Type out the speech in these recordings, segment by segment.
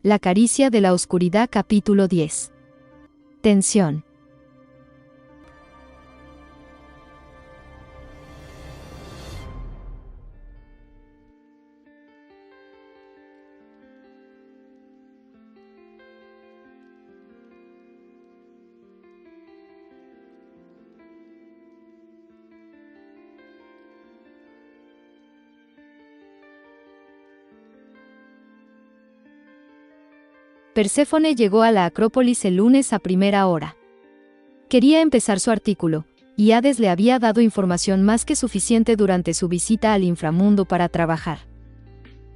La caricia de la oscuridad, capítulo 10. Tensión. Perséfone llegó a la Acrópolis el lunes a primera hora. Quería empezar su artículo, y Hades le había dado información más que suficiente durante su visita al inframundo para trabajar.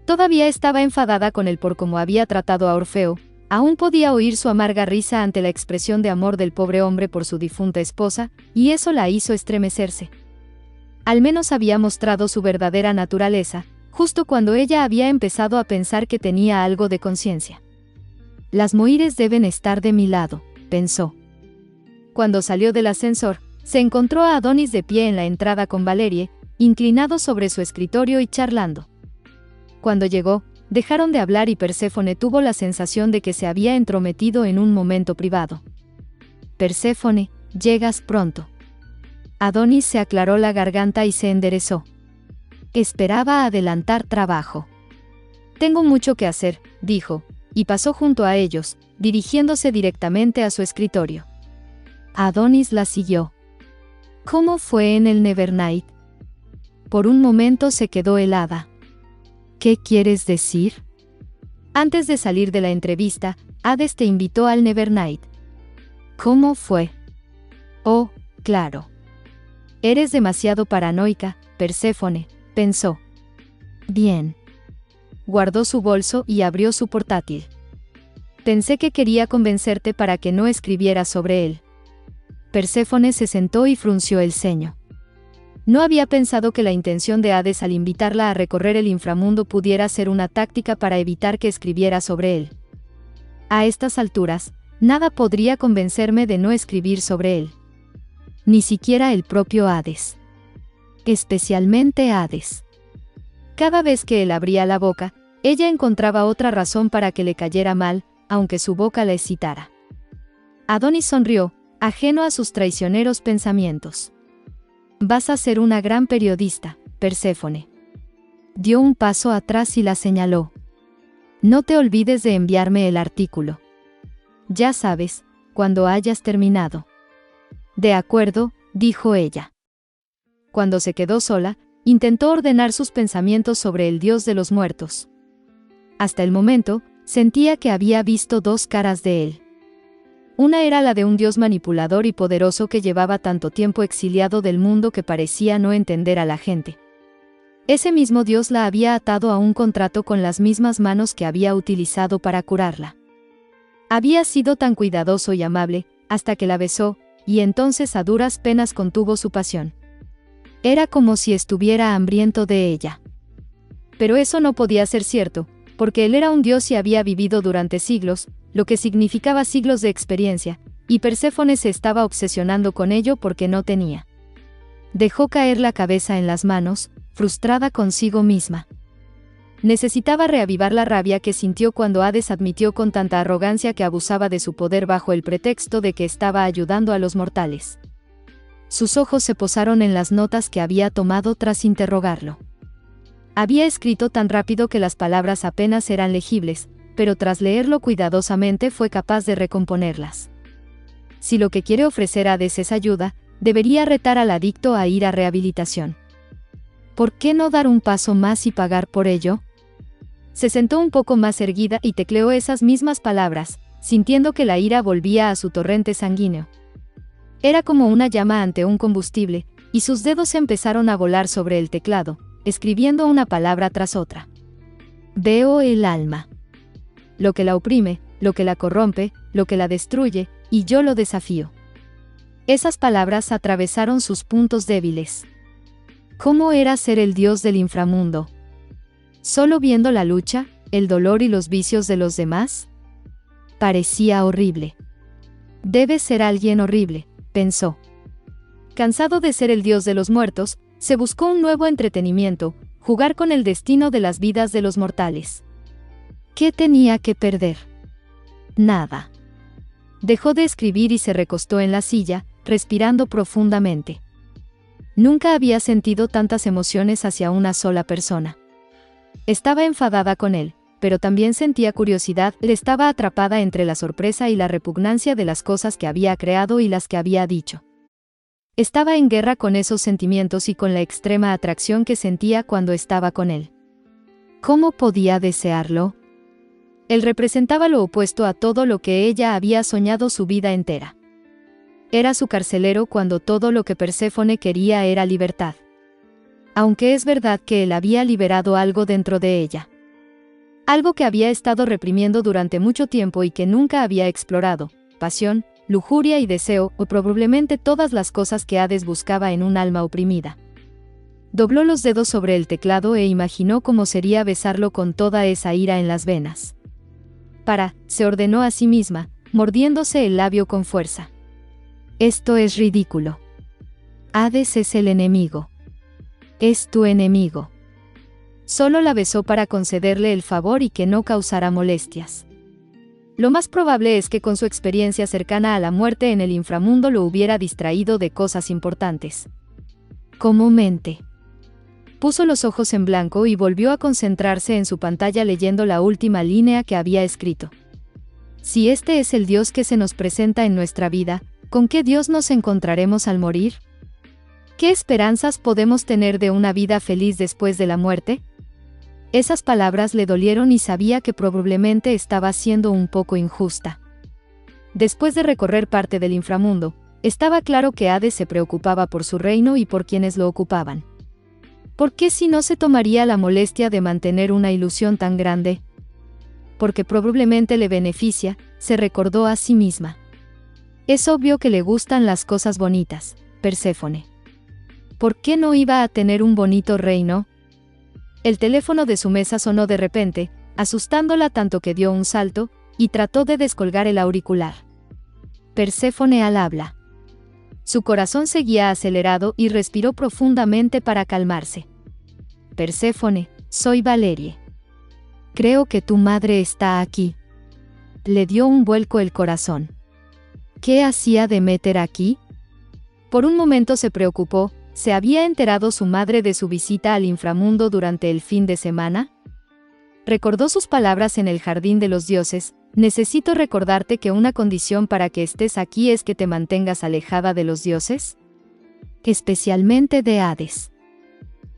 Todavía estaba enfadada con él por cómo había tratado a Orfeo, aún podía oír su amarga risa ante la expresión de amor del pobre hombre por su difunta esposa, y eso la hizo estremecerse. Al menos había mostrado su verdadera naturaleza, justo cuando ella había empezado a pensar que tenía algo de conciencia. Las Moires deben estar de mi lado, pensó. Cuando salió del ascensor, se encontró a Adonis de pie en la entrada con Valerie, inclinado sobre su escritorio y charlando. Cuando llegó, dejaron de hablar y Perséfone tuvo la sensación de que se había entrometido en un momento privado. Perséfone, llegas pronto. Adonis se aclaró la garganta y se enderezó. Esperaba adelantar trabajo. Tengo mucho que hacer, dijo, y pasó junto a ellos, dirigiéndose directamente a su escritorio. Adonis la siguió. ¿Cómo fue en el Nevernight? Por un momento se quedó helada. ¿Qué quieres decir? Antes de salir de la entrevista, Hades te invitó al Nevernight. ¿Cómo fue? Oh, claro. Eres demasiado paranoica, Perséfone, pensó. Bien. Guardó su bolso y abrió su portátil. Pensé que quería convencerte para que no escribieras sobre él. Perséfone se sentó y frunció el ceño. No había pensado que la intención de Hades al invitarla a recorrer el inframundo pudiera ser una táctica para evitar que escribiera sobre él. A estas alturas, nada podría convencerme de no escribir sobre él. Ni siquiera el propio Hades. Especialmente Hades. Cada vez que él abría la boca, ella encontraba otra razón para que le cayera mal, aunque su boca la excitara. Adonis sonrió, ajeno a sus traicioneros pensamientos. Vas a ser una gran periodista, Perséfone. Dio un paso atrás y la señaló. No te olvides de enviarme el artículo. Ya sabes, cuando hayas terminado. De acuerdo, dijo ella. Cuando se quedó sola, intentó ordenar sus pensamientos sobre el dios de los muertos. Hasta el momento, sentía que había visto dos caras de él. Una era la de un dios manipulador y poderoso que llevaba tanto tiempo exiliado del mundo que parecía no entender a la gente. Ese mismo dios la había atado a un contrato con las mismas manos que había utilizado para curarla. Había sido tan cuidadoso y amable, hasta que la besó, y entonces a duras penas contuvo su pasión. Era como si estuviera hambriento de ella. Pero eso no podía ser cierto, porque él era un dios y había vivido durante siglos, lo que significaba siglos de experiencia, y Perséfone se estaba obsesionando con ello porque no tenía. Dejó caer la cabeza en las manos, frustrada consigo misma. Necesitaba reavivar la rabia que sintió cuando Hades admitió con tanta arrogancia que abusaba de su poder bajo el pretexto de que estaba ayudando a los mortales. Sus ojos se posaron en las notas que había tomado tras interrogarlo. Había escrito tan rápido que las palabras apenas eran legibles, pero tras leerlo cuidadosamente fue capaz de recomponerlas. Si lo que quiere ofrecer Hades es ayuda, debería retar al adicto a ir a rehabilitación. ¿Por qué no dar un paso más y pagar por ello? Se sentó un poco más erguida y tecleó esas mismas palabras, sintiendo que la ira volvía a su torrente sanguíneo. Era como una llama ante un combustible, y sus dedos empezaron a volar sobre el teclado, escribiendo una palabra tras otra. Veo el alma. Lo que la oprime, lo que la corrompe, lo que la destruye, y yo lo desafío. Esas palabras atravesaron sus puntos débiles. ¿Cómo era ser el dios del inframundo? ¿Solo viendo la lucha, el dolor y los vicios de los demás? Parecía horrible. Debe ser alguien horrible, pensó. Cansado de ser el dios de los muertos, se buscó un nuevo entretenimiento, jugar con el destino de las vidas de los mortales. ¿Qué tenía que perder? Nada. Dejó de escribir y se recostó en la silla, respirando profundamente. Nunca había sentido tantas emociones hacia una sola persona. Estaba enfadada con él, pero también sentía curiosidad. Le estaba atrapada entre la sorpresa y la repugnancia de las cosas que había creado y las que había dicho. Estaba en guerra con esos sentimientos y con la extrema atracción que sentía cuando estaba con él. ¿Cómo podía desearlo? Él representaba lo opuesto a todo lo que ella había soñado su vida entera. Era su carcelero cuando todo lo que Perséfone quería era libertad. Aunque es verdad que él había liberado algo dentro de ella. Algo que había estado reprimiendo durante mucho tiempo y que nunca había explorado: pasión, lujuria y deseo, o probablemente todas las cosas que Hades buscaba en un alma oprimida. Dobló los dedos sobre el teclado e imaginó cómo sería besarlo con toda esa ira en las venas. Se ordenó a sí misma, mordiéndose el labio con fuerza. Esto es ridículo. Hades es el enemigo. Es tu enemigo. Solo la besó para concederle el favor y que no causara molestias. Lo más probable es que con su experiencia cercana a la muerte en el inframundo lo hubiera distraído de cosas importantes. ¿Cómo mente? Puso los ojos en blanco y volvió a concentrarse en su pantalla leyendo la última línea que había escrito. Si este es el Dios que se nos presenta en nuestra vida, ¿con qué Dios nos encontraremos al morir? ¿Qué esperanzas podemos tener de una vida feliz después de la muerte? Esas palabras le dolieron y sabía que probablemente estaba siendo un poco injusta. Después de recorrer parte del inframundo, estaba claro que Hades se preocupaba por su reino y por quienes lo ocupaban. ¿Por qué si no se tomaría la molestia de mantener una ilusión tan grande? Porque probablemente le beneficia, se recordó a sí misma. Es obvio que le gustan las cosas bonitas, Perséfone. ¿Por qué no iba a tener un bonito reino? El teléfono de su mesa sonó de repente, asustándola tanto que dio un salto, y trató de descolgar el auricular. Perséfone al habla. Su corazón seguía acelerado y respiró profundamente para calmarse. Perséfone, soy Valerie. Creo que tu madre está aquí. Le dio un vuelco el corazón. ¿Qué hacía Deméter aquí? Por un momento se preocupó. ¿Se había enterado su madre de su visita al inframundo durante el fin de semana? Recordó sus palabras en el jardín de los dioses: ¿necesito recordarte que una condición para que estés aquí es que te mantengas alejada de los dioses? Especialmente de Hades.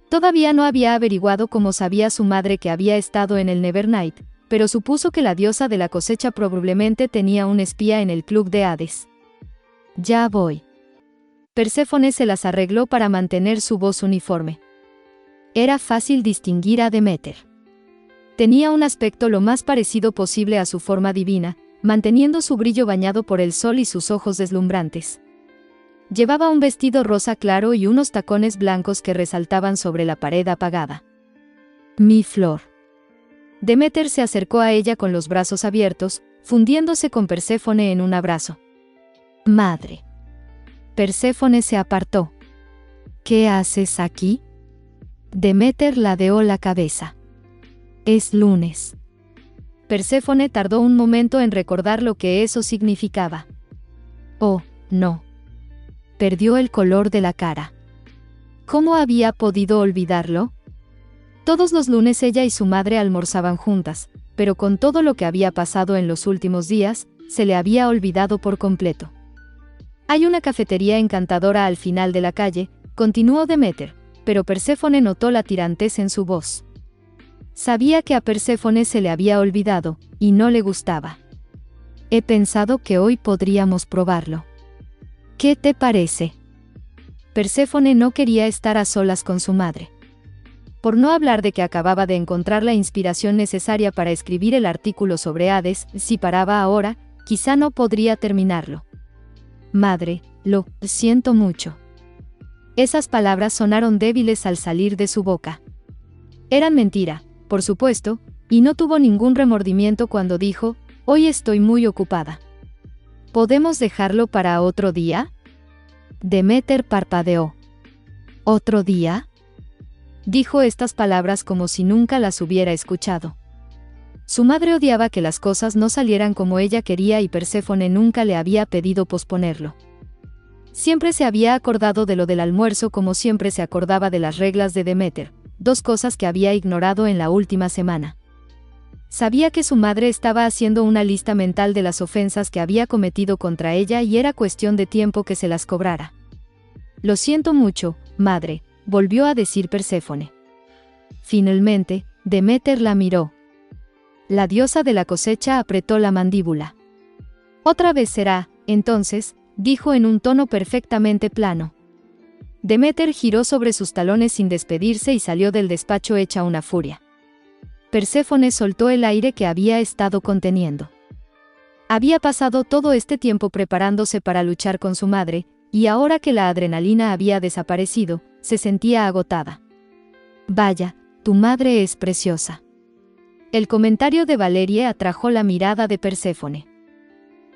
Todavía no había averiguado cómo sabía su madre que había estado en el Nevernight, pero supuso que la diosa de la cosecha probablemente tenía un espía en el club de Hades. Ya voy. Perséfone se las arregló para mantener su voz uniforme. Era fácil distinguir a Deméter. Tenía un aspecto lo más parecido posible a su forma divina, manteniendo su brillo bañado por el sol y sus ojos deslumbrantes. Llevaba un vestido rosa claro y unos tacones blancos que resaltaban sobre la pared apagada. Mi flor. Deméter se acercó a ella con los brazos abiertos, fundiéndose con Perséfone en un abrazo. Madre. Perséfone se apartó. ¿Qué haces aquí? Deméter ladeó la cabeza. Es lunes. Perséfone tardó un momento en recordar lo que eso significaba. Oh, no. Perdió el color de la cara. ¿Cómo había podido olvidarlo? Todos los lunes ella y su madre almorzaban juntas, pero con todo lo que había pasado en los últimos días, se le había olvidado por completo. Hay una cafetería encantadora al final de la calle, continuó Deméter, pero Perséfone notó la tirantez en su voz. Sabía que a Perséfone se le había olvidado, y no le gustaba. He pensado que hoy podríamos probarlo. ¿Qué te parece? Perséfone no quería estar a solas con su madre. Por no hablar de que acababa de encontrar la inspiración necesaria para escribir el artículo sobre Hades, si paraba ahora, quizá no podría terminarlo. Madre, lo siento mucho. Esas palabras sonaron débiles al salir de su boca. Eran mentira, por supuesto, y no tuvo ningún remordimiento cuando dijo: hoy estoy muy ocupada. ¿Podemos dejarlo para otro día? Deméter parpadeó. ¿Otro día? Dijo estas palabras como si nunca las hubiera escuchado. Su madre odiaba que las cosas no salieran como ella quería y Perséfone nunca le había pedido posponerlo. Siempre se había acordado de lo del almuerzo como siempre se acordaba de las reglas de Deméter, dos cosas que había ignorado en la última semana. Sabía que su madre estaba haciendo una lista mental de las ofensas que había cometido contra ella y era cuestión de tiempo que se las cobrara. «Lo siento mucho, madre», volvió a decir Perséfone. Finalmente, Deméter la miró. La diosa de la cosecha apretó la mandíbula. «Otra vez será, entonces», dijo en un tono perfectamente plano. Deméter giró sobre sus talones sin despedirse y salió del despacho hecha una furia. Perséfone soltó el aire que había estado conteniendo. Había pasado todo este tiempo preparándose para luchar con su madre, y ahora que la adrenalina había desaparecido, se sentía agotada. «Vaya, tu madre es preciosa». El comentario de Valerie atrajo la mirada de Perséfone.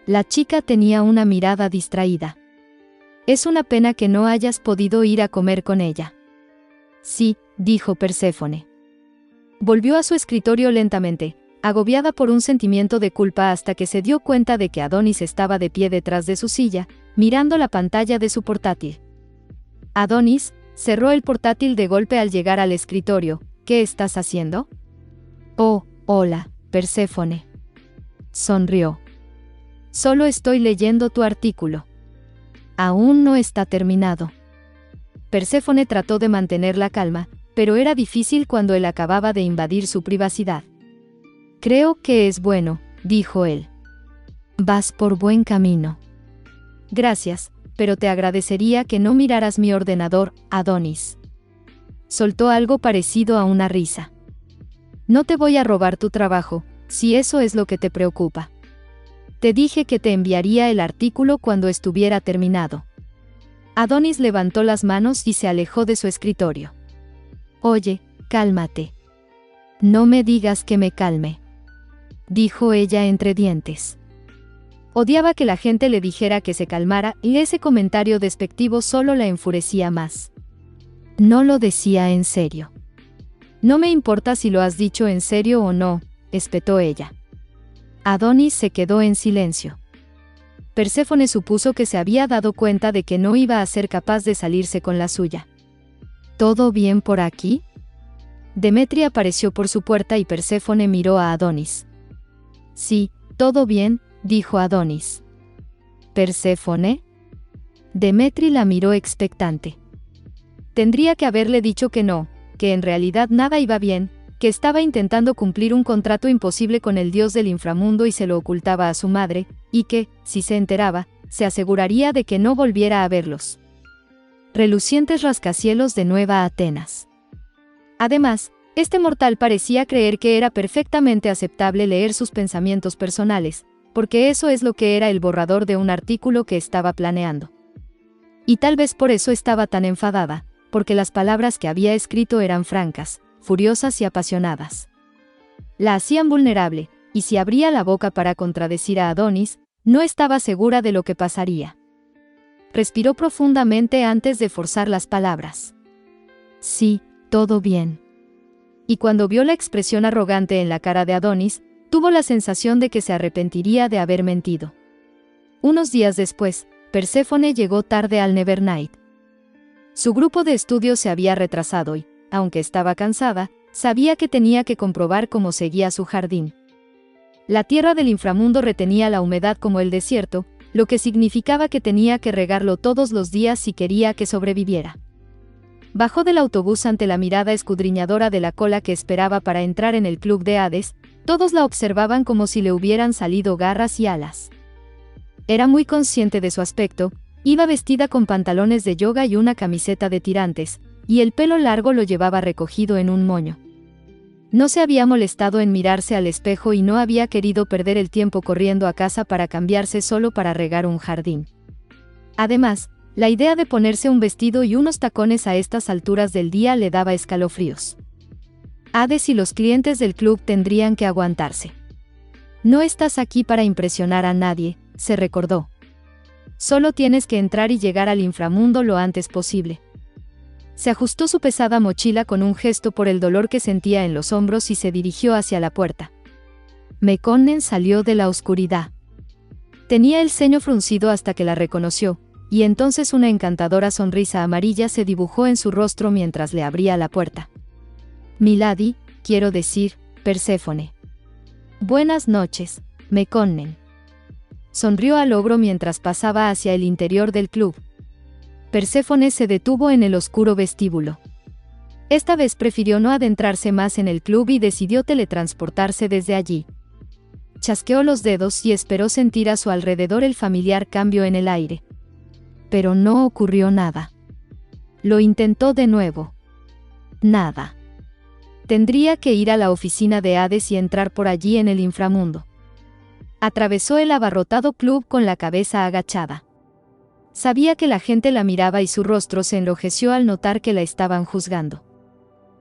La chica tenía una mirada distraída. «Es una pena que no hayas podido ir a comer con ella». «Sí», dijo Perséfone. Volvió a su escritorio lentamente, agobiada por un sentimiento de culpa hasta que se dio cuenta de que Adonis estaba de pie detrás de su silla, mirando la pantalla de su portátil. Adonis cerró el portátil de golpe al llegar al escritorio. «¿Qué estás haciendo?» «Oh, hola, Perséfone». Sonrió. «Solo estoy leyendo tu artículo». «Aún no está terminado». Perséfone trató de mantener la calma, pero era difícil cuando él acababa de invadir su privacidad. «Creo que es bueno», dijo él. «Vas por buen camino». «Gracias, pero te agradecería que no miraras mi ordenador, Adonis». Soltó algo parecido a una risa. «No te voy a robar tu trabajo, si eso es lo que te preocupa. Te dije que te enviaría el artículo cuando estuviera terminado». Adonis levantó las manos y se alejó de su escritorio. «Oye, cálmate». «No me digas que me calme», dijo ella entre dientes. Odiaba que la gente le dijera que se calmara y ese comentario despectivo solo la enfurecía más. «No lo decía en serio». «No me importa si lo has dicho en serio o no», espetó ella. Adonis se quedó en silencio. Perséfone supuso que se había dado cuenta de que no iba a ser capaz de salirse con la suya. «¿Todo bien por aquí?» Demetria apareció por su puerta y Perséfone miró a Adonis. «Sí, todo bien», dijo Adonis. «¿Perséfone?» Demetri la miró expectante. Tendría que haberle dicho que no, que en realidad nada iba bien, que estaba intentando cumplir un contrato imposible con el dios del inframundo y se lo ocultaba a su madre, y que, si se enteraba, se aseguraría de que no volviera a verlos. Relucientes rascacielos de Nueva Atenas. Además, este mortal parecía creer que era perfectamente aceptable leer sus pensamientos personales, porque eso es lo que era el borrador de un artículo que estaba planeando. Y tal vez por eso estaba tan enfadada, porque las palabras que había escrito eran francas, furiosas y apasionadas. La hacían vulnerable, y si abría la boca para contradecir a Adonis, no estaba segura de lo que pasaría. Respiró profundamente antes de forzar las palabras. «Sí, todo bien». Y cuando vio la expresión arrogante en la cara de Adonis, tuvo la sensación de que se arrepentiría de haber mentido. Unos días después, Perséfone llegó tarde al Nevernight. Su grupo de estudio se había retrasado y, aunque estaba cansada, sabía que tenía que comprobar cómo seguía su jardín. La tierra del inframundo retenía la humedad como el desierto, lo que significaba que tenía que regarlo todos los días si quería que sobreviviera. Bajó del autobús ante la mirada escudriñadora de la cola que esperaba para entrar en el club de Hades. Todos la observaban como si le hubieran salido garras y alas. Era muy consciente de su aspecto, iba vestida con pantalones de yoga y una camiseta de tirantes, y el pelo largo lo llevaba recogido en un moño. No se había molestado en mirarse al espejo y no había querido perder el tiempo corriendo a casa para cambiarse solo para regar un jardín. Además, la idea de ponerse un vestido y unos tacones a estas alturas del día le daba escalofríos. Hades y los clientes del club tendrían que aguantarse. «No estás aquí para impresionar a nadie», se recordó. «Solo tienes que entrar y llegar al inframundo lo antes posible». Se ajustó su pesada mochila con un gesto por el dolor que sentía en los hombros y se dirigió hacia la puerta. Mekonnen salió de la oscuridad. Tenía el ceño fruncido hasta que la reconoció, y entonces una encantadora sonrisa amarilla se dibujó en su rostro mientras le abría la puerta. Milady, quiero decir, Perséfone. Buenas noches, Mekonnen. Sonrió al ogro mientras pasaba hacia el interior del club. Perséfone se detuvo en el oscuro vestíbulo. Esta vez prefirió no adentrarse más en el club y decidió teletransportarse desde allí. Chasqueó los dedos y esperó sentir a su alrededor el familiar cambio en el aire. Pero no ocurrió nada. Lo intentó de nuevo. Nada. Tendría que ir a la oficina de Hades y entrar por allí en el inframundo. Atravesó el abarrotado club con la cabeza agachada. Sabía que la gente la miraba y su rostro se enrojeció al notar que la estaban juzgando.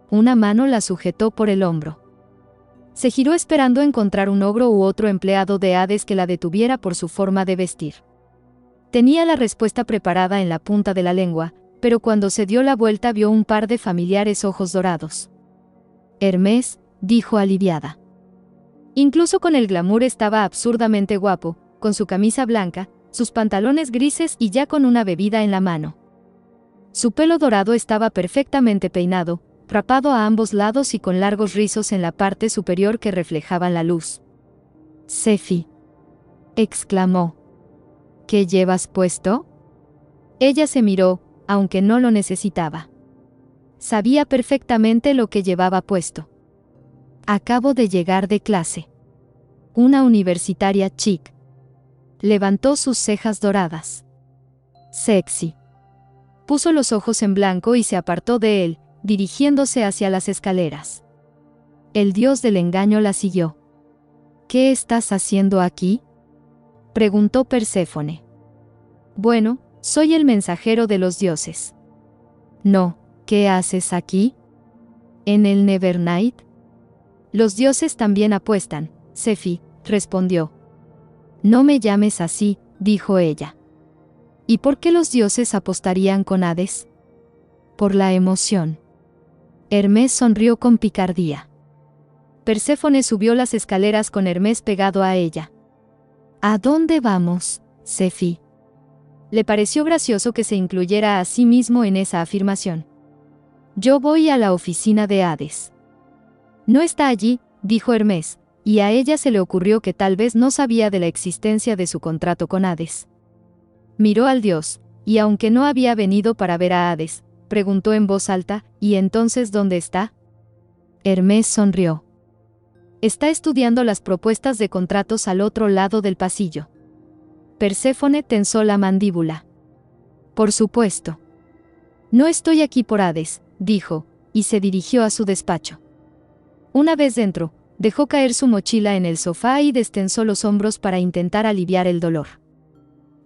Una mano la sujetó por el hombro. Se giró esperando encontrar un ogro u otro empleado de Hades que la detuviera por su forma de vestir. Tenía la respuesta preparada en la punta de la lengua, pero cuando se dio la vuelta vio un par de familiares ojos dorados. Hermés, dijo aliviada. Incluso con el glamour estaba absurdamente guapo, con su camisa blanca, sus pantalones grises y ya con una bebida en la mano. Su pelo dorado estaba perfectamente peinado, rapado a ambos lados y con largos rizos en la parte superior que reflejaban la luz. «Sefi», exclamó. «¿Qué llevas puesto?» Ella se miró, aunque no lo necesitaba. Sabía perfectamente lo que llevaba puesto. Acabo de llegar de clase. Una universitaria chic. Levantó sus cejas doradas. Sexy. Puso los ojos en blanco y se apartó de él, dirigiéndose hacia las escaleras. El dios del engaño la siguió. ¿Qué estás haciendo aquí?, preguntó Perséfone. Bueno, soy el mensajero de los dioses. No, ¿qué haces aquí? ¿En el Nevernight? Los dioses también apuestan, Sefi, respondió. No me llames así, dijo ella. ¿Y por qué los dioses apostarían con Hades? Por la emoción. Hermés sonrió con picardía. Perséfone subió las escaleras con Hermés pegado a ella. ¿A dónde vamos, Sefi? Le pareció gracioso que se incluyera a sí mismo en esa afirmación. Yo voy a la oficina de Hades. No está allí, dijo Hermés, y a ella se le ocurrió que tal vez no sabía de la existencia de su contrato con Hades. Miró al dios, y aunque no había venido para ver a Hades, preguntó en voz alta, ¿y entonces dónde está? Hermés sonrió. Está estudiando las propuestas de contratos al otro lado del pasillo. Perséfone tensó la mandíbula. Por supuesto. No estoy aquí por Hades, dijo, y se dirigió a su despacho. Una vez dentro, dejó caer su mochila en el sofá y destensó los hombros para intentar aliviar el dolor.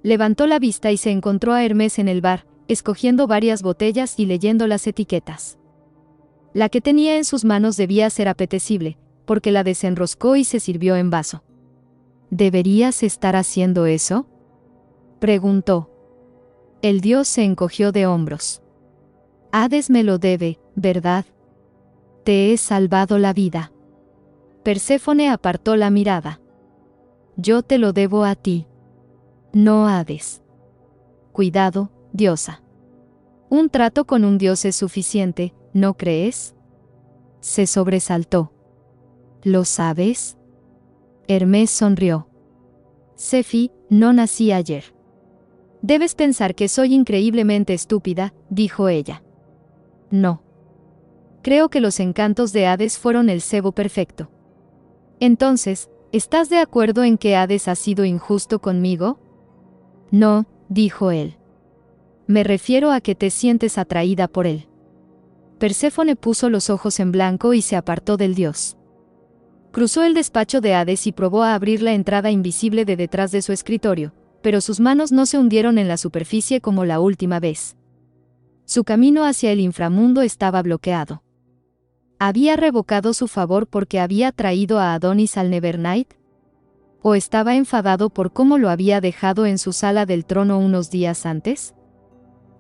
Levantó la vista y se encontró a Hermés en el bar, escogiendo varias botellas y leyendo las etiquetas. La que tenía en sus manos debía ser apetecible, porque la desenroscó y se sirvió en vaso. ¿Deberías estar haciendo eso?, preguntó. El dios se encogió de hombros. Hades me lo debe, ¿verdad? Te he salvado la vida. Perséfone apartó la mirada. Yo te lo debo a ti. No Hades. Cuidado, diosa. Un trato con un dios es suficiente, ¿no crees? Se sobresaltó. ¿Lo sabes? Hermés sonrió. Sefi, no nací ayer. Debes pensar que soy increíblemente estúpida, dijo ella. No. Creo que los encantos de Hades fueron el cebo perfecto. Entonces, ¿estás de acuerdo en que Hades ha sido injusto conmigo? No, dijo él. Me refiero a que te sientes atraída por él. Perséfone puso los ojos en blanco y se apartó del dios. Cruzó el despacho de Hades y probó a abrir la entrada invisible de detrás de su escritorio, pero sus manos no se hundieron en la superficie como la última vez. Su camino hacia el inframundo estaba bloqueado. ¿Había revocado su favor porque había traído a Adonis al Nevernight? ¿O estaba enfadado por cómo lo había dejado en su sala del trono unos días antes?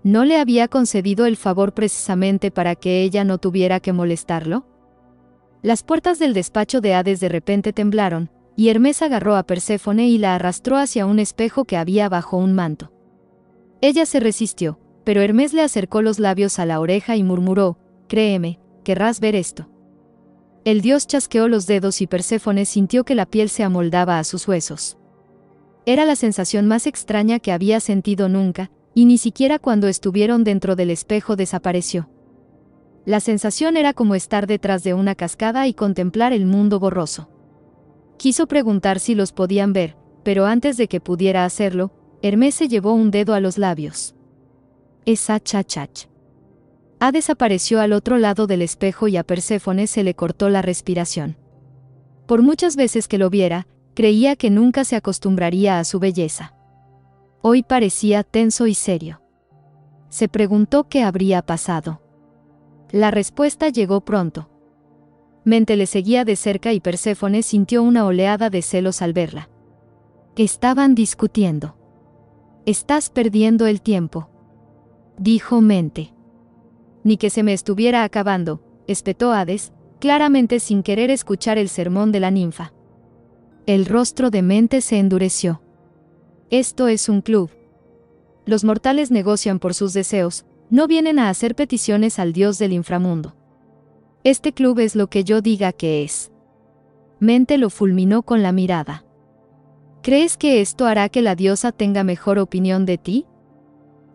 ¿No le había concedido el favor precisamente para que ella no tuviera que molestarlo? Las puertas del despacho de Hades de repente temblaron, y Hermes agarró a Perséfone y la arrastró hacia un espejo que había bajo un manto. Ella se resistió, pero Hermes le acercó los labios a la oreja y murmuró: «Créeme, querrás ver esto». El dios chasqueó los dedos y Perséfone sintió que la piel se amoldaba a sus huesos. Era la sensación más extraña que había sentido nunca, y ni siquiera cuando estuvieron dentro del espejo desapareció. La sensación era como estar detrás de una cascada y contemplar el mundo borroso. Quiso preguntar si los podían ver, pero antes de que pudiera hacerlo, Hermes se llevó un dedo a los labios. Esa chachach. Hades apareció al otro lado del espejo y a Perséfone se le cortó la respiración. Por muchas veces que lo viera, creía que nunca se acostumbraría a su belleza. Hoy parecía tenso y serio. Se preguntó qué habría pasado. La respuesta llegó pronto. Mente le seguía de cerca y Perséfone sintió una oleada de celos al verla. Estaban discutiendo. «Estás perdiendo el tiempo», dijo Mente. «Ni que se me estuviera acabando», espetó Hades, claramente sin querer escuchar el sermón de la ninfa. El rostro de Mente se endureció. «Esto es un club. Los mortales negocian por sus deseos, no vienen a hacer peticiones al dios del inframundo. Este club es lo que yo diga que es». Mente lo fulminó con la mirada. «¿Crees que esto hará que la diosa tenga mejor opinión de ti?»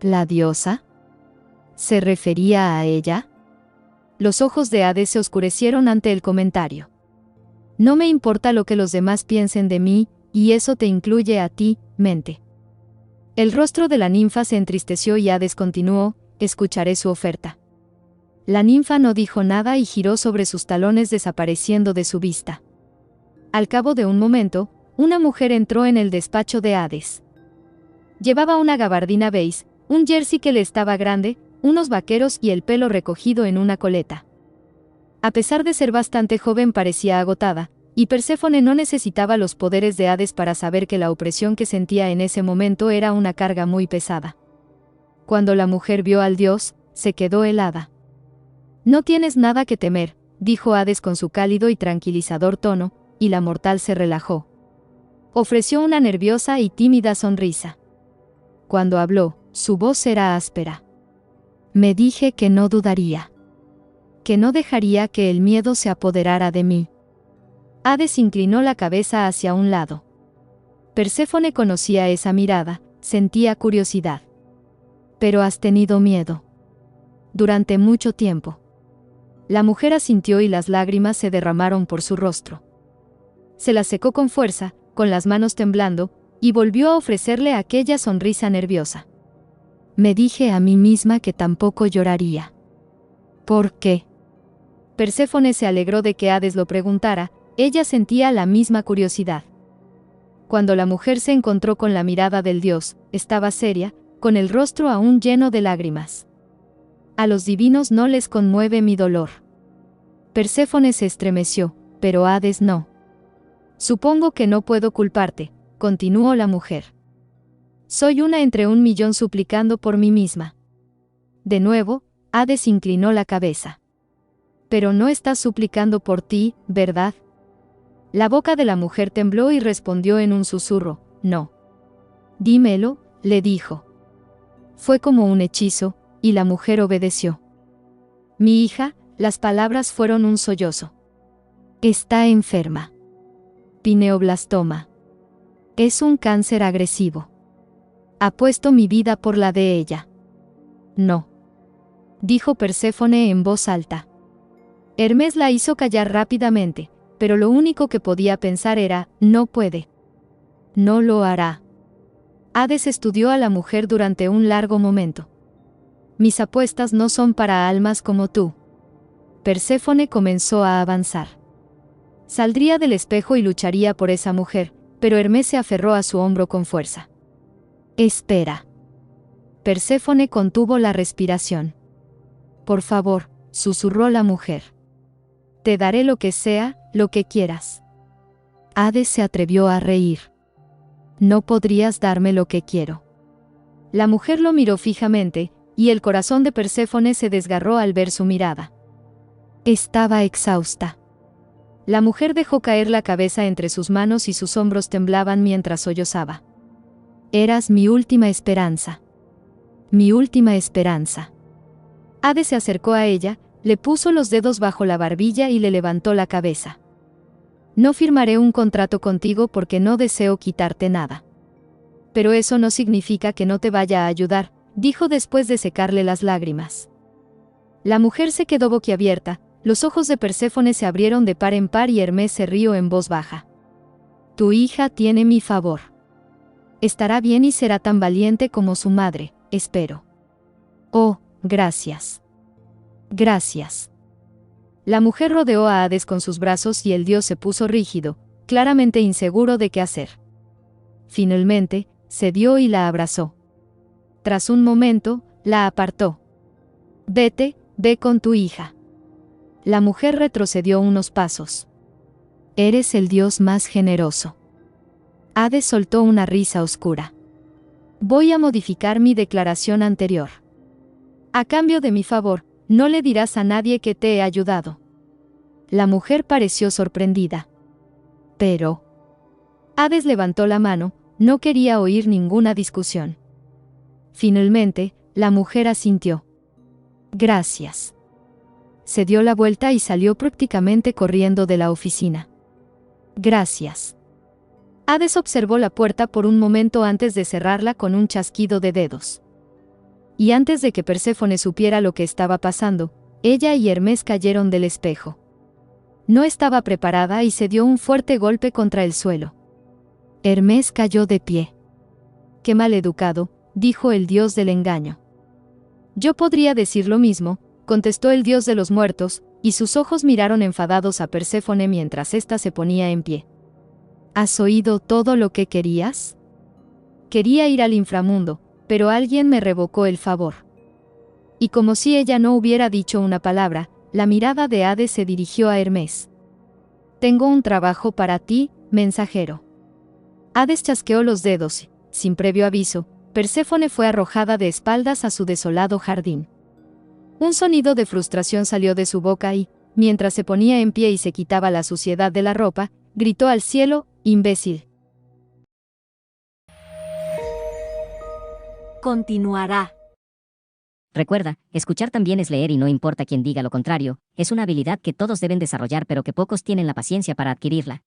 ¿La diosa? ¿Se refería a ella? Los ojos de Hades se oscurecieron ante el comentario. «No me importa lo que los demás piensen de mí, y eso te incluye a ti, Mente». El rostro de la ninfa se entristeció y Hades continuó: «Escucharé su oferta». La ninfa no dijo nada y giró sobre sus talones desapareciendo de su vista. Al cabo de un momento, una mujer entró en el despacho de Hades. Llevaba una gabardina beige, un jersey que le estaba grande, unos vaqueros y el pelo recogido en una coleta. A pesar de ser bastante joven parecía agotada, y Perséfone no necesitaba los poderes de Hades para saber que la opresión que sentía en ese momento era una carga muy pesada. Cuando la mujer vio al dios, se quedó helada. «No tienes nada que temer», dijo Hades con su cálido y tranquilizador tono, y la mortal se relajó. Ofreció una nerviosa y tímida sonrisa. Cuando habló, su voz era áspera. «Me dije que no dudaría. Que no dejaría que el miedo se apoderara de mí». Hades inclinó la cabeza hacia un lado. Perséfone conocía esa mirada, sentía curiosidad. «Pero has tenido miedo. Durante mucho tiempo». La mujer asintió y las lágrimas se derramaron por su rostro. Se las secó con fuerza, con las manos temblando, y volvió a ofrecerle aquella sonrisa nerviosa. «Me dije a mí misma que tampoco lloraría». «¿Por qué?». Perséfone se alegró de que Hades lo preguntara, ella sentía la misma curiosidad. Cuando la mujer se encontró con la mirada del dios, estaba seria, con el rostro aún lleno de lágrimas. «A los divinos no les conmueve mi dolor». Perséfone se estremeció, pero Hades no. «Supongo que no puedo culparte», continuó la mujer. «Soy una entre 1.000.000 suplicando por mí misma». De nuevo, Hades inclinó la cabeza. «Pero no estás suplicando por ti, ¿verdad?». La boca de la mujer tembló y respondió en un susurro: «No». «Dímelo», le dijo. Fue como un hechizo, y la mujer obedeció. «Mi hija», las palabras fueron un sollozo. «Está enferma. Pineoblastoma. Es un cáncer agresivo. Apuesto mi vida por la de ella». «No», dijo Perséfone en voz alta. Hermes la hizo callar rápidamente, pero lo único que podía pensar era: «No puede. No lo hará». Hades estudió a la mujer durante un largo momento. «Mis apuestas no son para almas como tú». Perséfone comenzó a avanzar. Saldría del espejo y lucharía por esa mujer, pero Hermes se aferró a su hombro con fuerza. «Espera». Perséfone contuvo la respiración. «Por favor», susurró la mujer. «Te daré lo que sea, lo que quieras». Hades se atrevió a reír. «No podrías darme lo que quiero». La mujer lo miró fijamente, y el corazón de Perséfone se desgarró al ver su mirada. Estaba exhausta. La mujer dejó caer la cabeza entre sus manos y sus hombros temblaban mientras sollozaba. Eras mi última esperanza. Mi última esperanza. Hades se acercó a ella, le puso los dedos bajo la barbilla y le levantó la cabeza. No firmaré un contrato contigo porque no deseo quitarte nada. Pero eso no significa que no te vaya a ayudar, dijo después de secarle las lágrimas. La mujer se quedó boquiabierta, los ojos de Perséfone se abrieron de par en par y Hermes se rió en voz baja. Tu hija tiene mi favor. Estará bien y será tan valiente como su madre, espero. Oh, gracias. Gracias. La mujer rodeó a Hades con sus brazos y el dios se puso rígido, claramente inseguro de qué hacer. Finalmente, cedió y la abrazó. Tras un momento, la apartó. Vete, ve con tu hija. La mujer retrocedió unos pasos. Eres el dios más generoso. Hades soltó una risa oscura. Voy a modificar mi declaración anterior. A cambio de mi favor, no le dirás a nadie que te he ayudado. La mujer pareció sorprendida. Pero... Hades levantó la mano, no quería oír ninguna discusión. Finalmente, la mujer asintió. Gracias. Se dio la vuelta y salió prácticamente corriendo de la oficina. Gracias. Hades observó la puerta por un momento antes de cerrarla con un chasquido de dedos. Y antes de que Perséfone supiera lo que estaba pasando, ella y Hermes cayeron del espejo. No estaba preparada y se dio un fuerte golpe contra el suelo. Hermes cayó de pie. Qué mal educado, dijo el dios del engaño. Yo podría decir lo mismo, contestó el dios de los muertos, y sus ojos miraron enfadados a Perséfone mientras ésta se ponía en pie. ¿Has oído todo lo que querías? Quería ir al inframundo, pero alguien me revocó el favor. Y como si ella no hubiera dicho una palabra, la mirada de Hades se dirigió a Hermes. Tengo un trabajo para ti, mensajero. Hades chasqueó los dedos, sin previo aviso, Perséfone fue arrojada de espaldas a su desolado jardín. Un sonido de frustración salió de su boca y, mientras se ponía en pie y se quitaba la suciedad de la ropa, gritó al cielo, imbécil. Continuará. Recuerda, escuchar también es leer y no importa quien diga lo contrario, es una habilidad que todos deben desarrollar pero que pocos tienen la paciencia para adquirirla.